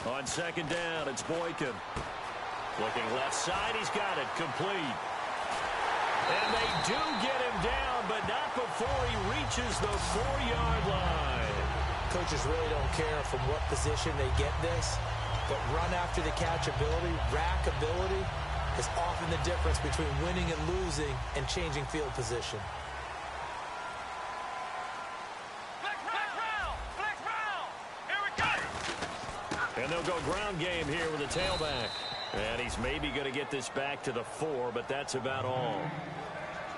On second down, it's Boykin. Looking left side, he's got it, complete. And they do get him down, but not before he reaches the 4-yard line. Coaches really don't care from what position they get this, but run after the catch ability, rack ability, is often the difference between winning and losing and changing field position. And they'll go ground game here with a tailback. And he's maybe going to get this back to the 4, but that's about all.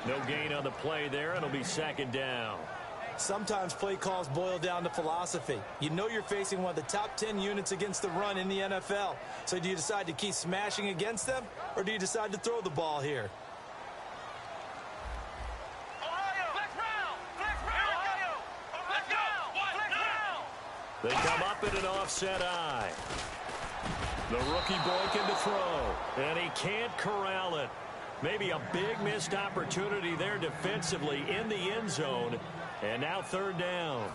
No gain on the play there. It'll be second down. Sometimes play calls boil down to philosophy. You know you're facing one of the top 10 units against the run in the NFL. So do you decide to keep smashing against them, or do you decide to throw the ball here? They come up in an offset eye. The rookie Boykin to throw, and he can't corral it. Maybe a big missed opportunity there defensively in the end zone, and now third down.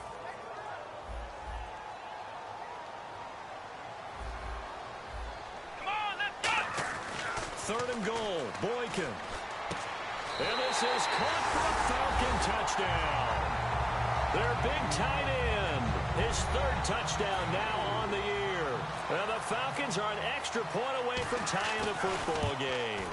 Come on, let's go! Third and goal, Boykin. And this is caught for a Falcon touchdown. Their big tight end, his third touchdown now on the year. And the Falcons are an extra point away from tying the football game.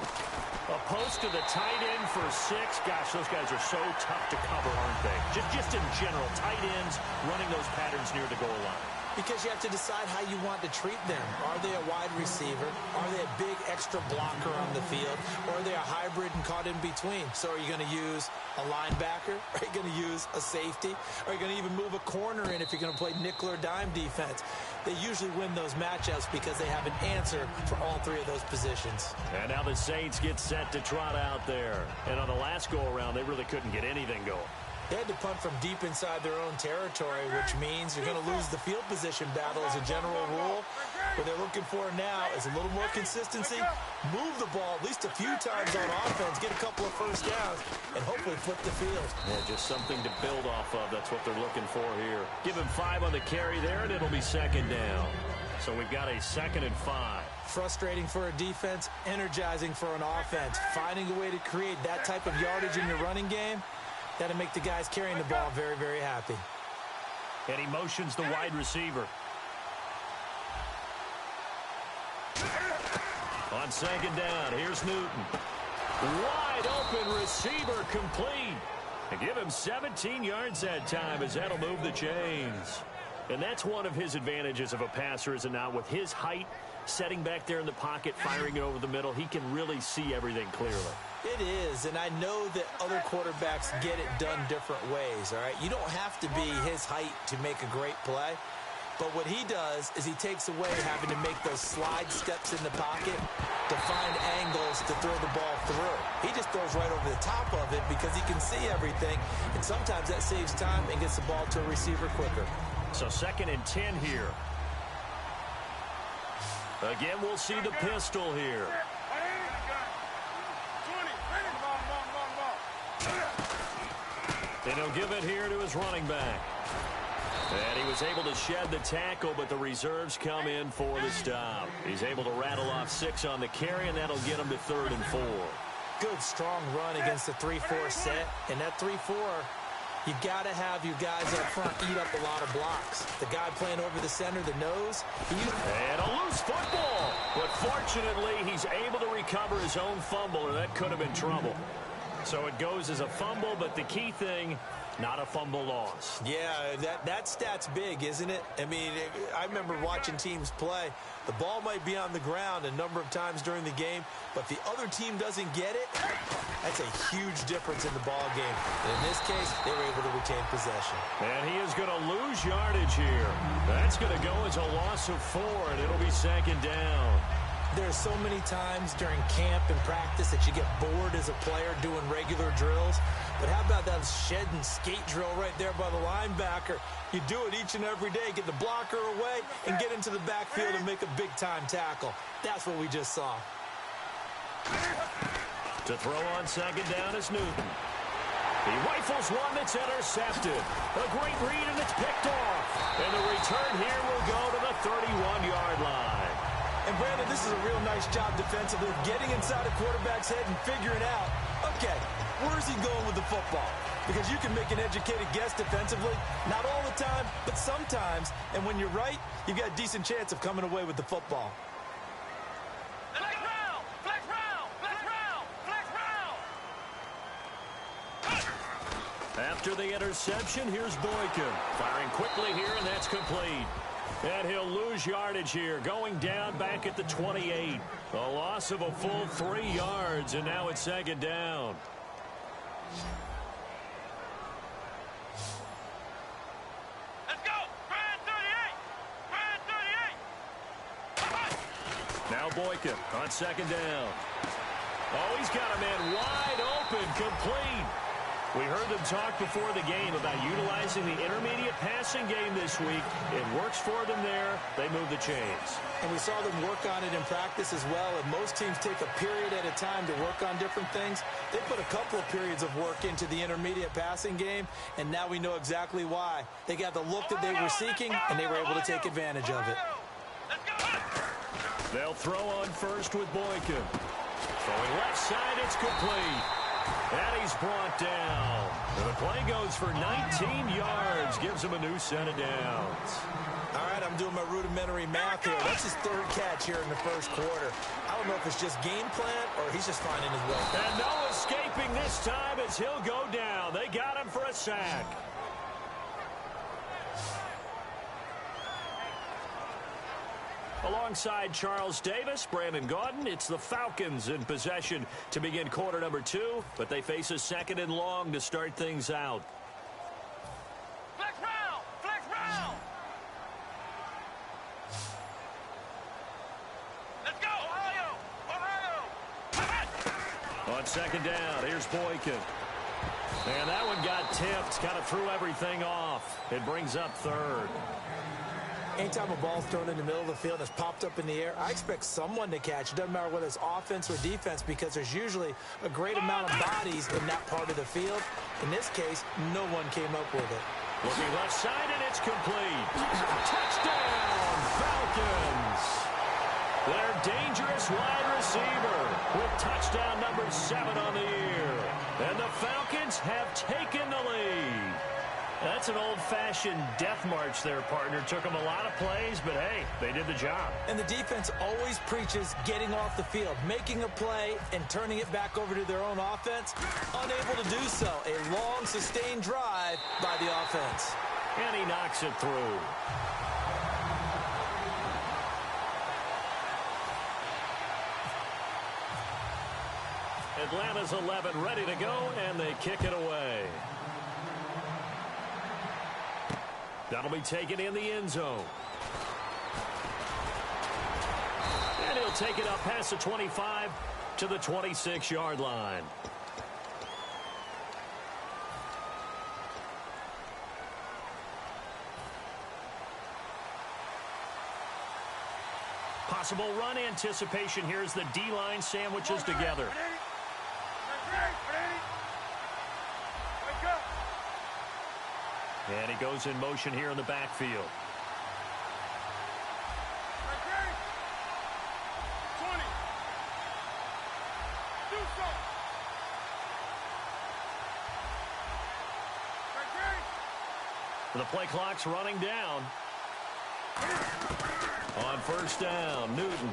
A post to the tight end for 6. Gosh, those guys are so tough to cover, aren't they? Just in general, tight ends running those patterns near the goal line. Because you have to decide how you want to treat them. Are they a wide receiver? Are they a big extra blocker on the field? Or are they a hybrid and caught in between? So are you going to use a linebacker? Are you going to use a safety? Are you going to even move a corner in if you're going to play nickel or dime defense? They usually win those matchups because they have an answer for all 3 of those positions. And now the Saints get set to trot out there. And on the last go-around, they really couldn't get anything going. They had to punt from deep inside their own territory, which means you're going to lose the field position battle as a general rule. What they're looking for now is a little more consistency, move the ball at least a few times on offense, get a couple of first downs, and hopefully flip the field. Yeah, just something to build off of. That's what they're looking for here. Give him 5 on the carry there, and it'll be second down. So we've got a 2nd and 5. Frustrating for a defense, energizing for an offense. Finding a way to create that type of yardage in your running game, that'll make the guys carrying the ball very, very happy. And he motions the wide receiver. On second down, here's Newton. Wide open receiver complete. And give him 17 yards that time as that'll move the chains. And that's one of his advantages of a passer, is it not? With his height, setting back there in the pocket, firing it over the middle, he can really see everything clearly. It is, and I know that other quarterbacks get it done different ways, all right? You don't have to be his height to make a great play, but what he does is he takes away having to make those slide steps in the pocket to find angles to throw the ball through. He just throws right over the top of it because he can see everything, and sometimes that saves time and gets the ball to a receiver quicker. So 2nd and 10 here. Again, we'll see the pistol here. And he'll give it here to his running back. And he was able to shed the tackle, but the reserves come in for the stop. He's able to rattle off 6 on the carry, and that'll get him to 3rd and 4. Good, strong run against the 3-4 set. And that 3-4, you got to have your guys up front eat up a lot of blocks. The guy playing over the center, the nose. And a loose football. But fortunately, he's able to recover his own fumble, or that could have been trouble. So it goes as a fumble, but the key thing, not a fumble loss. Yeah, that stat's big, isn't it? I mean, I remember watching teams play. The ball might be on the ground a number of times during the game, but the other team doesn't get it. That's a huge difference in the ball game. And in this case, they were able to retain possession. And he is going to lose yardage here. That's going to go as a loss of 4, and it'll be second down. There's so many times during camp and practice that you get bored as a player doing regular drills. But how about that shed and skate drill right there by the linebacker? You do it each and every day. Get the blocker away and get into the backfield and make a big-time tackle. That's what we just saw. To throw on second down is Newton. He rifles one that's intercepted. A great read, and it's picked off. And the return here will go to the 31-yard line. And, Brandon, this is a real nice job defensively of getting inside a quarterback's head and figuring out, okay, where's he going with the football? Because you can make an educated guess defensively, not all the time, but sometimes. And when you're right, you've got a decent chance of coming away with the football. Flex round! Flex round! Flex round! Flex round! After the interception, here's Boykin. Firing quickly here, and that's complete. And he'll lose yardage here, going down back at the 28. A loss of a full 3 yards, and now it's second down. Let's go! Brand 38! Brand 38! Now Boykin on second down. Oh, he's got a man wide open, complete. We heard them talk before the game about utilizing the intermediate passing game this week. It works for them there. They move the chains. And we saw them work on it in practice as well. And most teams take a period at a time to work on different things. They put a couple of periods of work into the intermediate passing game, and now we know exactly why. They got the look that they were seeking, and they were able to take advantage of it. Let's go! They'll throw on first with Boykin. Throwing left side, it's complete. And he's brought down. And the play goes for 19 yards. Gives him a new set of downs. All right, I'm doing my rudimentary math here. That's his third catch here in the first quarter. I don't know if it's just game plan or he's just finding his way. And no escaping this time as he'll go down. They got him for a sack. Alongside Charles Davis, Brandon Gaudin, it's the Falcons in possession to begin quarter number 2, but they face a second and long to start things out. Flex round! Flex round! Let's go! Ohio! Ohio! On second down, here's Boykin. And that one got tipped, kind of threw everything off. It brings up third. Anytime a ball's thrown in the middle of the field and it's popped up in the air, I expect someone to catch. It doesn't matter whether it's offense or defense because there's usually a great amount of bodies in that part of the field. In this case, no one came up with it. Looking left side, and it's complete. Touchdown, Falcons! Their dangerous wide receiver with touchdown number 7 on the year. And the Falcons have taken the lead. That's an old-fashioned death march there, partner. Took them a lot of plays, but, hey, they did the job. And the defense always preaches getting off the field, making a play, and turning it back over to their own offense. Unable to do so. A long, sustained drive by the offense. And he knocks it through. Atlanta's 11 ready to go, and they kick it away. That'll be taken in the end zone. And he'll take it up past the 25 to the 26-yard line. Possible run anticipation here as the D-line sandwiches together. And he goes in motion here in the backfield. 20. Do something. The play clock's running down. On first down, Newton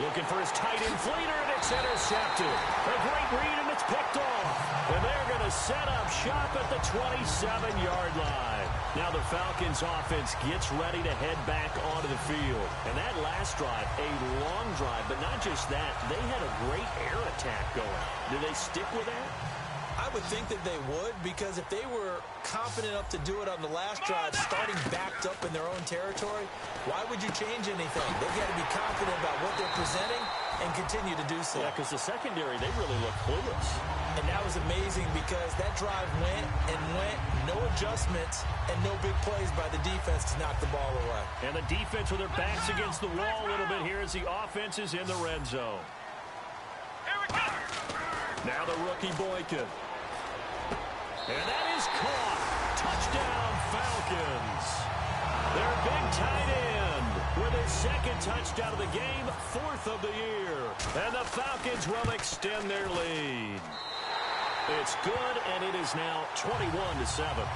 looking for his tight end fleeter, and it's intercepted. A great read, and it's picked off. And they're going to set up shop at the 27-yard line. Now the Falcons offense gets ready to head back onto the field. And that last drive, a long drive, but not just that. They had a great air attack going. Do they stick with that? I would think that they would, because if they were confident enough to do it on the last drive, starting backed up in their own territory, why would you change anything? They've got to be confident about what they're presenting and continue to do so. Yeah, because the secondary, they really look clueless. And that was amazing because that drive went and went, no adjustments, and no big plays by the defense to knock the ball away. And the defense with their backs against the wall a little bit here as the offense is in the red zone. Here we go. Now the rookie Boykin. And that is caught. Touchdown, Falcons. Their big tight end His second touchdown of the game, 4th of the year. And the Falcons will extend their lead. It's good, and it is now 21-7.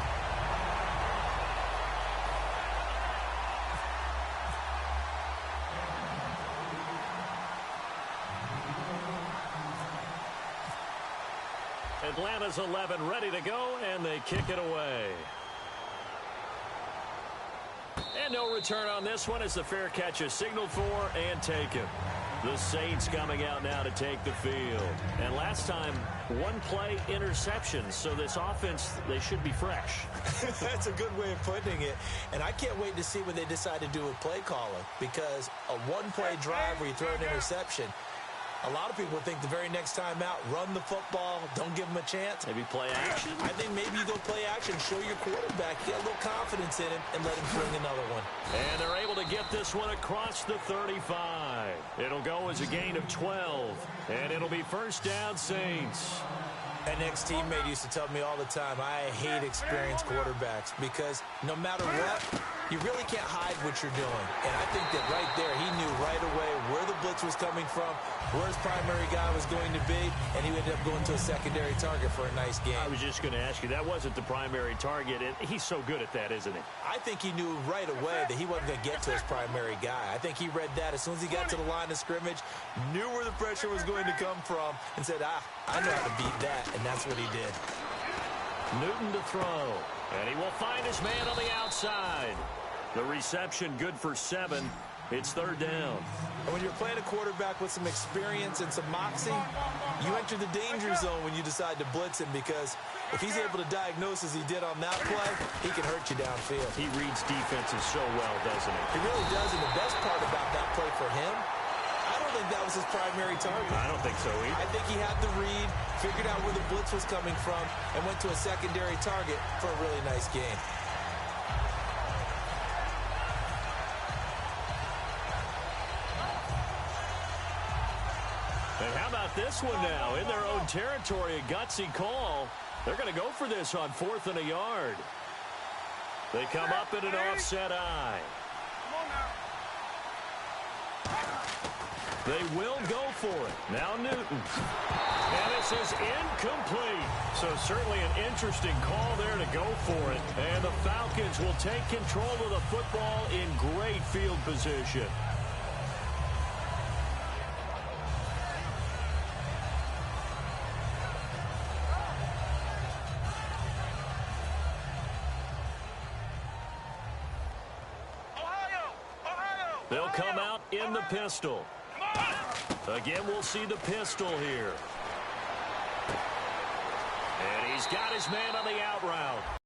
Atlanta's 11 ready to go, and they kick it away. And no return on this one as the fair catch is signaled for and taken. The Saints coming out now to take the field. And last time, one play interception, so this offense, they should be fresh. That's a good way of putting it. And I can't wait to see what they decide to do with play calling, because a one-play drive where you throw an interception, a lot of people think the very next time out, run the football, don't give them a chance. Maybe play action? I think maybe you go play action, show your quarterback, get a little confidence in him, and let him bring another one. And they're able to get this one across the 35. It'll go as a gain of 12, and it'll be first down, Saints. An ex-teammate used to tell me all the time, I hate experienced quarterbacks because no matter what, you really can't hide what you're doing. And I think that right there, he knew right away where the blitz was coming from, where his primary guy was going to be, and he ended up going to a secondary target for a nice game. I was just going to ask you, that wasn't the primary target, and he's so good at that, isn't he? I think he knew right away that he wasn't going to get to his primary guy. I think he read that as soon as he got to the line of scrimmage, knew where the pressure was going to come from, and said, I know how to beat that, and that's what he did. Newton to throw, and he will find his man on the outside. The reception good for 7. It's third down. And when you're playing a quarterback with some experience and some moxie, you enter the danger zone when you decide to blitz him, because if he's able to diagnose as he did on that play, he can hurt you downfield. He reads defenses so well, doesn't he? He really does, and the best part about that play for him, I don't think that was his primary target. I don't think so either. I think he had the read, figured out where the blitz was coming from, and went to a secondary target for a really nice game. And how about this one now? In their own territory, a gutsy call. They're going to go for this on 4th and a yard. They come up in an offset eye. They will go for it. Now Newton. And this is incomplete. So certainly an interesting call there to go for it. And the Falcons will take control of the football in great field position. They'll come out in the pistol. Again, we'll see the pistol here. And he's got his man on the out route.